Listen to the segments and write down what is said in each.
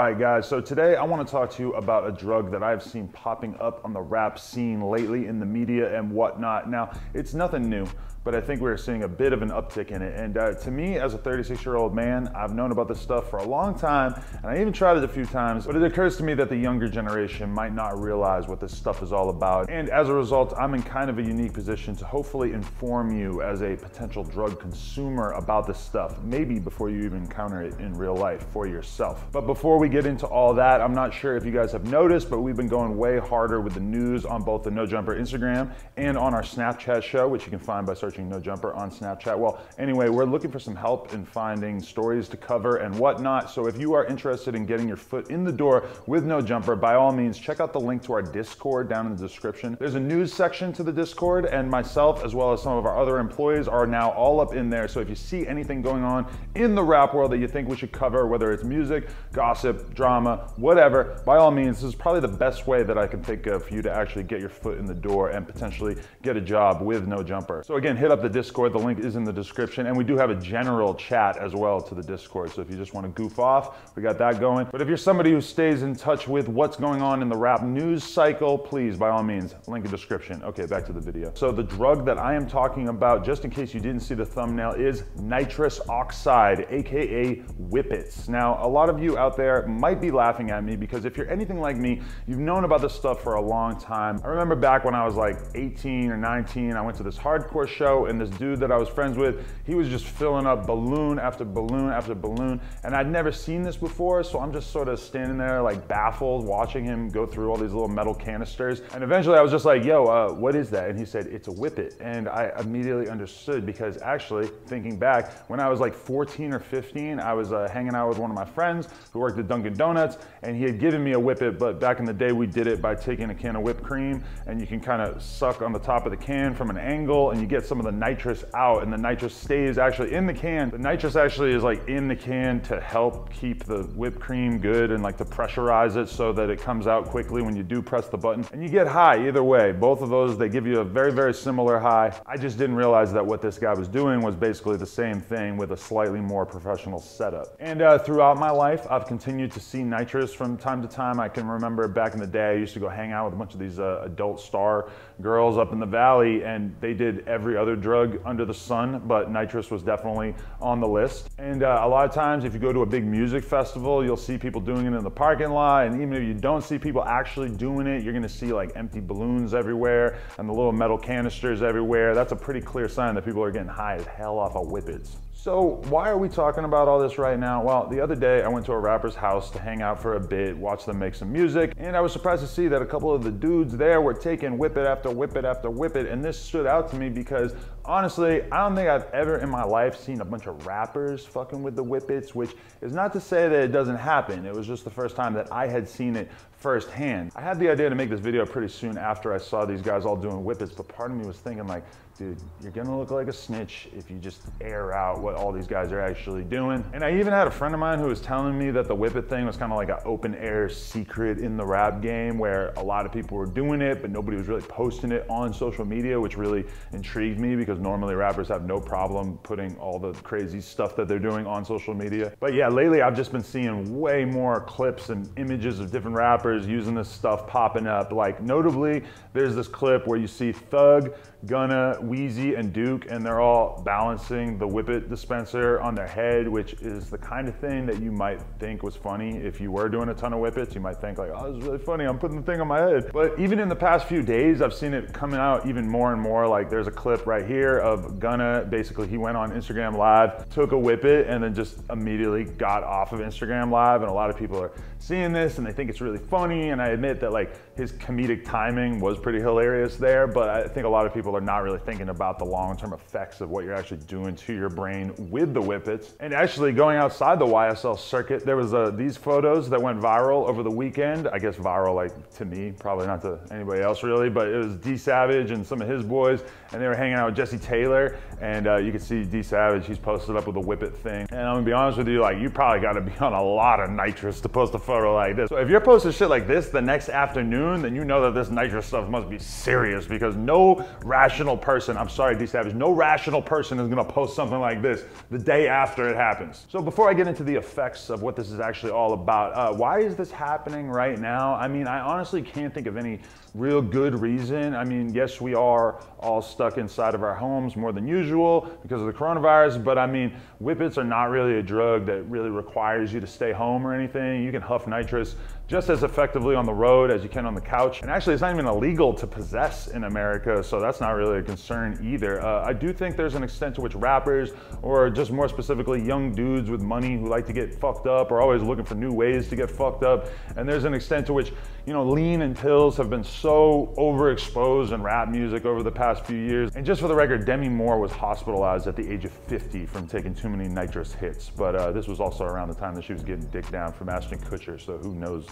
Alright guys, so today I want to talk to you about a drug that I've seen popping up on the rap scene lately in the media and whatnot. Now, it's nothing new, but I think we're seeing a bit of an uptick in it. And to me, as a 36-year-old man, I've known about this stuff for a long time, and I even tried it a few times, but it occurs to me that the younger generation might not realize what this stuff is all about. And as a result, I'm in kind of a unique position to hopefully inform you as a potential drug consumer about this stuff, maybe before you even encounter it in real life for yourself. But before we get into all that, I'm not sure if you guys have noticed, but we've been going way harder with the news on both the No Jumper Instagram and on our Snapchat show, which you can find by searching No Jumper on Snapchat. Well, anyway, we're looking for some help in finding stories to cover and whatnot. So if you are interested in getting your foot in the door with No Jumper, by all means, check out the link to our Discord down in the description. There's a news section to the Discord, and myself, as well as some of our other employees, are now all up in there. So if you see anything going on in the rap world that you think we should cover, whether it's music, gossip, drama, whatever, by all means, this is probably the best way that I can think of for you to actually get your foot in the door and potentially get a job with No Jumper. So again, hit up the Discord, the link is in the description, and we do have a general chat as well to the Discord, so if you just want to goof off, we got that going. But if you're somebody who stays in touch with what's going on in the rap news cycle, please, by all means, link in the description. Okay, back to the video. So the drug that I am talking about, just in case you didn't see the thumbnail, is Nitrous Oxide, aka Whippets. Now, a lot of you out there might be laughing at me because if you're anything like me, you've known about this stuff for a long time. I remember back when I was like 18 or 19, I went to this hardcore show, and this dude that I was friends with, he was just filling up balloon after balloon after balloon, and I'd never seen this before, so I'm just sort of standing there like baffled watching him go through all these little metal canisters. And eventually I was just like, yo, what is that? And he said, it's a Whippet. And I immediately understood, because actually, thinking back, when I was like 14 or 15, I was hanging out with one of my friends who worked at Dunkin' Donuts, and he had given me a Whippet, but back in the day we did it by taking a can of whipped cream, and you can kind of suck on the top of the can from an angle, and you get some of the nitrous out, and the nitrous stays actually in the can. The nitrous actually is like in the can to help keep the whipped cream good and like to pressurize it so that it comes out quickly when you do press the button. And you get high either way. Both of those, they give you a very, very similar high. I just didn't realize that what this guy was doing was basically the same thing with a slightly more professional setup. And throughout my life, I've continued to see nitrous from time to time. I can remember back in the day, I used to go hang out with a bunch of these adult star girls up in the valley, and they did every other drug under the sun, but nitrous was definitely on the list. And a lot of times, if you go to a big music festival, you'll see people doing it in the parking lot, and even if you don't see people actually doing it, you're gonna see like empty balloons everywhere and the little metal canisters everywhere. That's a pretty clear sign that people are getting high as hell off of Whippets. So why are we talking about all this right now? Well, the other day I went to a rapper's house to hang out for a bit, watch them make some music, and I was surprised to see that a couple of the dudes there were taking Whippet after Whippet after Whippet, and this stood out to me because honestly, I don't think I've ever in my life seen a bunch of rappers fucking with the Whippets, which is not to say that it doesn't happen. It was just the first time that I had seen it firsthand. I had the idea to make this video pretty soon after I saw these guys all doing Whippets, but part of me was thinking like, dude, you're gonna look like a snitch if you just air out what all these guys are actually doing. And I even had a friend of mine who was telling me that the Whippet thing was kind of like an open air secret in the rap game where a lot of people were doing it, but nobody was really posting it on social media, which really intrigued me because normally rappers have no problem putting all the crazy stuff that they're doing on social media. But yeah, lately I've just been seeing way more clips and images of different rappers using this stuff popping up. Like notably, there's this clip where you see Thug, Gunna, Weezy, and Duke, and they're all balancing the Whippet dispenser on their head, which is the kind of thing that you might think was funny if you were doing a ton of Whippets. You might think like, oh, this is really funny, I'm putting the thing on my head. But even in the past few days, I've seen it coming out even more and more. Like there's a clip right here of Gunna, basically he went on Instagram Live, took a Whippet, and then just immediately got off of Instagram Live, and a lot of people are seeing this and they think it's really funny, and I admit that like his comedic timing was pretty hilarious there, but I think a lot of people are not really thinking about the long-term effects of what you're actually doing to your brain with the Whippets. And actually going outside the YSL circuit, there was these photos that went viral over the weekend. I guess viral like to me, probably not to anybody else really, but it was Dee Savage and some of his boys, and they were hanging out with Jesse Taylor, and you can see Dee Savage, he's posted up with a Whippet thing. And I'm gonna be honest with you, like you probably gotta be on a lot of nitrous to post a photo like this. So if you're posting shit like this the next afternoon, then you know that this nitrous stuff must be serious, because no rap rational person, I'm sorry, Dee Savage, no rational person is gonna post something like this the day after it happens. So before I get into the effects of what this is actually all about, why is this happening right now? I mean, I honestly can't think of any real good reason. I mean, yes, we are all stuck inside of our homes more than usual because of the coronavirus, but I mean, Whippets are not really a drug that really requires you to stay home or anything. You can huff nitrous just as effectively on the road as you can on the couch. And actually, it's not even illegal to possess in America, so that's not really a concern either. I do think there's an extent to which rappers, or just more specifically young dudes with money who like to get fucked up, are always looking for new ways to get fucked up. And there's an extent to which, you know, lean and pills have been so overexposed in rap music over the past few years. And just for the record, Demi Moore was hospitalized at the age of 50 from taking too many nitrous hits. But this was also around the time that she was getting dick down from Ashton Kutcher, so who knows?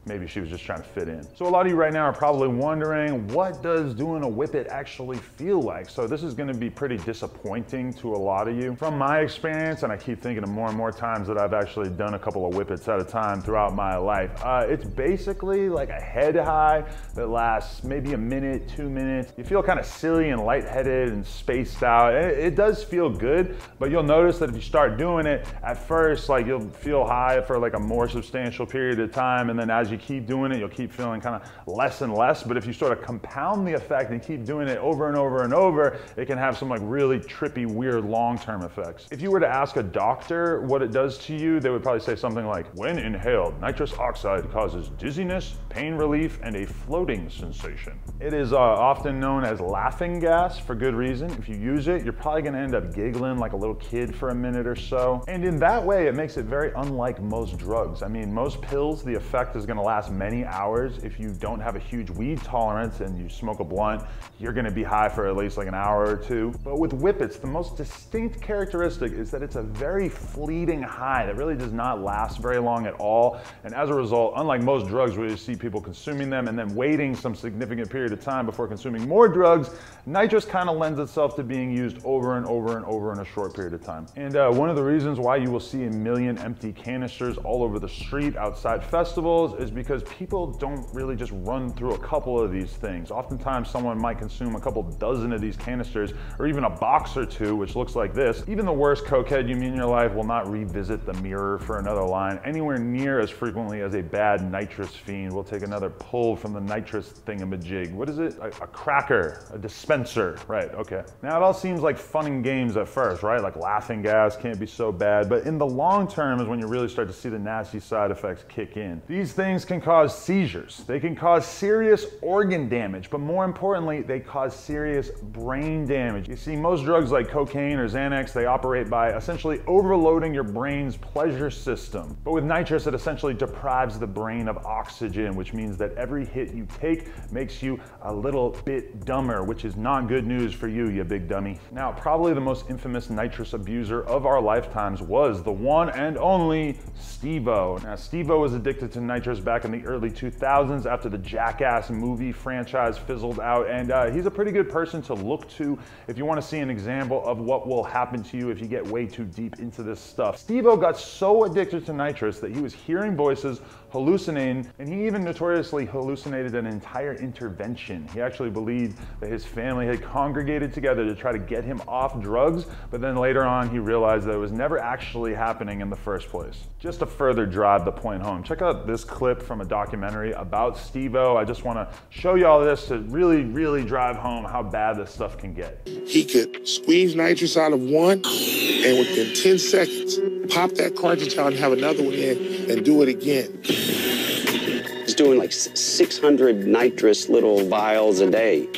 Maybe she was just trying to fit in. So a lot of you right now are probably wondering, what does doing a Whippet actually feel like? So this is gonna be pretty disappointing to a lot of you. From my experience, and I keep thinking of more and more times that I've actually done a couple of Whippets at a time throughout my life, it's basically like a head high that lasts maybe a minute, 2 minutes. You feel kind of silly and lightheaded and spaced out. It does feel good, but you'll notice that if you start doing it, at first, like you'll feel high for like a more substantial period of time, and then as you keep doing it, you'll keep feeling kind of less and less. But if you sort of compound the effect and keep doing it over and over and over, it can have some like really trippy, weird long-term effects. If you were to ask a doctor what it does to you, they would probably say something like, when inhaled, nitrous oxide causes dizziness, pain relief, and a floating sensation. It is often known as laughing gas for good reason. If you use it, you're probably gonna end up giggling like a little kid for a minute or so. And in that way, it makes it very unlike most drugs. I mean, most pills, the effect is gonna last many hours. If you don't have a huge weed tolerance and you smoke a blunt, you're gonna be high for at least like an hour or two. But with Whippets, the most distinct characteristic is that it's a very fleeting high that really does not last very long at all. And as a result, unlike most drugs where you see people consuming them and then waiting some significant period of time before consuming more drugs, nitrous kind of lends itself to being used over and over and over in a short period of time. And one of the reasons why you will see a million empty canisters all over the street outside festivals is because people don't really just run through a couple of these things. Oftentimes someone might consume a couple dozen of these canisters, or even a box or two, which looks like this. Even the worst cokehead you meet in your life will not revisit the mirror for another line anywhere near as frequently as a bad nitrous fiend will take another pull from the nitrous thingamajig. What is it? A cracker, a dispenser, right, okay. Now it all seems like fun and games at first, right? Like laughing gas can't be so bad, but in the long term is when you really start to see the nasty side effects kick in. These things can cause seizures, they can cause serious organ damage, but more importantly, they cause serious brain damage. You see, most drugs like cocaine or Xanax, they operate by essentially overloading your brain's pleasure system. But with nitrous, it essentially deprives the brain of oxygen, which means that every hit you take makes you a little bit dumber, which is not good news for you, you big dummy. Now, probably the most infamous nitrous abuser of our lifetimes was the one and only Steve-O. Now, Steve-O was addicted to nitrous back in the early 2000s after the Jackass movie franchise fizzled out, and he's a pretty good person to look to if you want to see an example of what will happen to you if you get way too deep into this stuff. Steve-O got so addicted to nitrous that he was hearing voices, hallucinating, and he even notoriously hallucinated an entire intervention. He actually believed that his family had congregated together to try to get him off drugs, but then later on he realized that it was never actually happening in the first place. Just to further drive the point home, check out this clip from a documentary about Steve-O. I just want to show you all this to really drive home how bad this stuff can get. He could squeeze nitrous out of one, and within 10 seconds, pop that cartridge out and have another one in and do it again. He's doing like 600 nitrous little vials a day.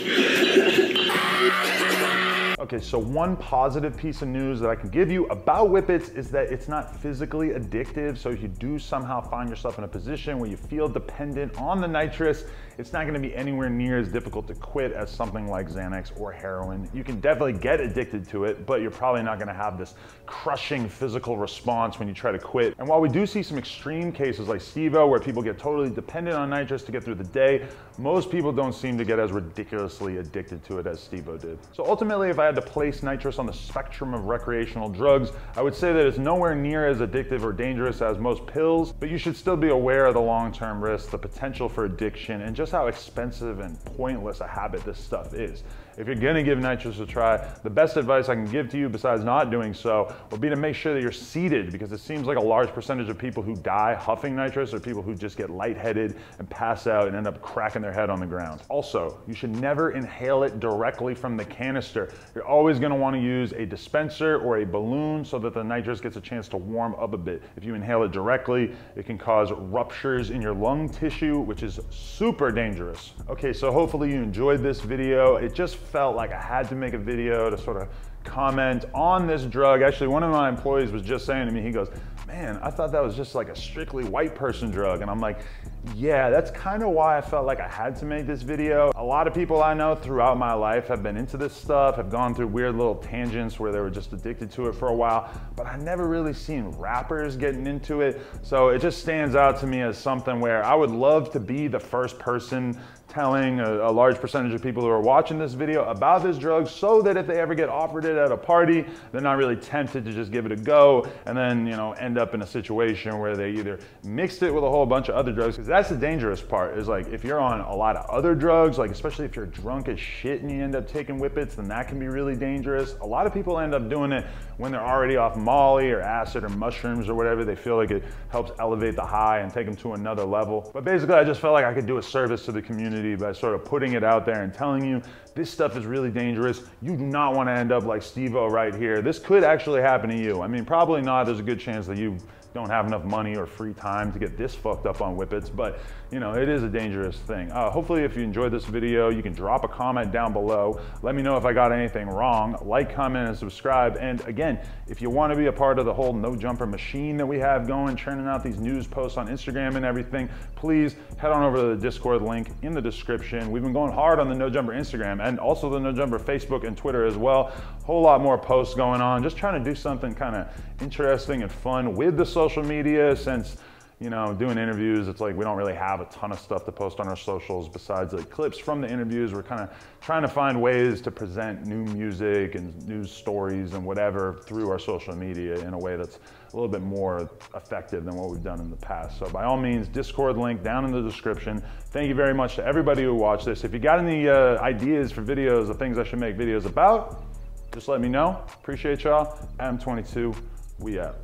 Okay, so one positive piece of news that I can give you about Whippets is that it's not physically addictive. So if you do somehow find yourself in a position where you feel dependent on the nitrous, it's not gonna be anywhere near as difficult to quit as something like Xanax or heroin. You can definitely get addicted to it, but you're probably not gonna have this crushing physical response when you try to quit. And while we do see some extreme cases like Steve-O where people get totally dependent on nitrous to get through the day, most people don't seem to get as ridiculously addicted to it as Steve-O did. So ultimately, if I had to place nitrous on the spectrum of recreational drugs, I would say that it's nowhere near as addictive or dangerous as most pills, but you should still be aware of the long-term risks, the potential for addiction, and just how expensive and pointless a habit this stuff is. if you're gonna give nitrous a try, the best advice I can give to you besides not doing so would be to make sure that you're seated, because it seems like a large percentage of people who die huffing nitrous are people who just get lightheaded and pass out and end up cracking their head on the ground. Also, you should never inhale it directly from the canister. You're always gonna wanna use a dispenser or a balloon so that the nitrous gets a chance to warm up a bit. If you inhale it directly, it can cause ruptures in your lung tissue, which is super dangerous. Okay, so hopefully you enjoyed this video. It just felt like I had to make a video to sort of comment on this drug. Actually, one of my employees was just saying to me, he goes, man, I thought that was just like a strictly white person drug. And I'm like, yeah, that's kind of why I felt like I had to make this video. A lot of people I know throughout my life have been into this stuff, have gone through weird little tangents where they were just addicted to it for a while, but I never really seen rappers getting into it. So it just stands out to me as something where I would love to be the first person telling a large percentage of people who are watching this video about this drug, so that if they ever get offered it at a party, they're not really tempted to just give it a go and then, you know, end up in a situation where they either mixed it with a whole bunch of other drugs. Because that's the dangerous part, is like if you're on a lot of other drugs, like especially if you're drunk as shit and you end up taking Whippets, then that can be really dangerous. A lot of people end up doing it when they're already off Molly or acid or mushrooms or whatever. They feel like it helps elevate the high and take them to another level. But basically, I just felt like I could do a service to the community by sort of putting it out there and telling you this stuff is really dangerous. You do not want to end up like Steve-O right here. This could actually happen to you. I mean, probably not. There's a good chance that you don't have enough money or free time to get this fucked up on Whippets, but you know, it is a dangerous thing. Hopefully if you enjoyed this video, you can drop a comment down below. Let me know if I got anything wrong. Like, comment, and subscribe. And again, if you want to be a part of the whole No Jumper machine that we have going, churning out these news posts on Instagram and everything, please head on over to the Discord link in the description. We've been going hard on the No Jumper Instagram and also the No Jumper Facebook and Twitter as well. Whole lot more posts going on. Just trying to do something kind of interesting and fun with the social media, since, you know, doing interviews, it's like we don't really have a ton of stuff to post on our socials besides like clips from the interviews. We're kind of trying to find ways to present new music and news stories and whatever through our social media in a way that's a little bit more effective than what we've done in the past. So by all means, Discord link down in the description. Thank you very much to everybody who watched this. If you got any ideas for videos of things I should make videos about, just let me know. Appreciate y'all. M22, we out.